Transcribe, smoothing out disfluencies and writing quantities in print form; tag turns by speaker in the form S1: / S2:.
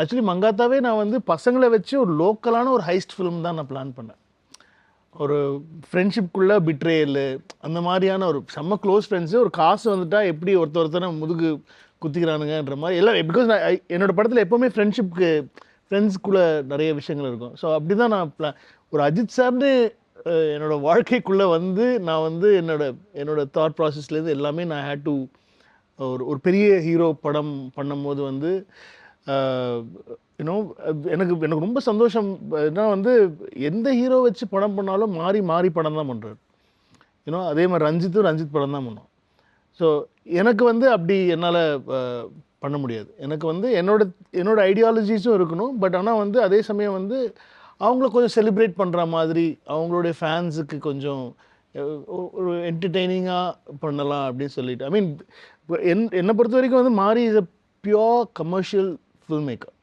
S1: Actually மங்காத்தாவே நான் வந்து பசங்களை வச்சு ஒரு லோக்கலான ஒரு ஹைஸ்ட் ஃபிலிம் தான் நான் பிளான் பண்ணேன். ஒரு ஃப்ரெண்ட்ஷிப்குள்ளே பிட்ரேயல் அந்த மாதிரியான ஒரு செம்ம க்ளோஸ் ஃப்ரெண்ட்ஸு, ஒரு காசு வந்துட்டா எப்படி ஒருத்தனை முதுகு குத்திக்கிறானுங்கன்ற மாதிரி எல்லாம். பிகாஸ் நான் என்னோட படத்தில் எப்போவுமே ஃப்ரெண்ட்ஸ்குள்ளே நிறைய விஷயங்கள் இருக்கும். ஸோ அப்படி தான் நான் ஒரு அஜித் சார்னு என்னோட வாழ்க்கைக்குள்ளே வந்து நான் வந்து என்னோட தாட் ப்ராசஸ்லேருந்து எல்லாமே நான் ஹேட் டு ஒரு பெரிய ஹீரோ படம் பண்ணும்போது வந்து யூனோ எனக்கு எனக்கு ரொம்ப சந்தோஷம். ஏன்னா வந்து எந்த ஹீரோ வச்சு படம் பண்ணாலும் மாறி மாறி படம் தான் பண்ணுறாரு. அதே மாதிரி ரஞ்சித் படம் தான் பண்ணோம். ஸோ எனக்கு வந்து அப்படி என்னால் பண்ண முடியாது. எனக்கு வந்து என்னோட ஐடியாலஜிஸும் இருக்கணும். பட் ஆனால் வந்து அதே சமயம் வந்து அவங்கள கொஞ்சம் செலிப்ரேட் பண்ணுற மாதிரி அவங்களுடைய ஃபேன்ஸுக்கு கொஞ்சம் ஒரு என்டர்டெய்னிங்காக பண்ணலாம் அப்படின்னு சொல்லிட்டு. ஐ மீன் என்னை பொறுத்த வரைக்கும் வந்து மாரி is a pure commercial film maker.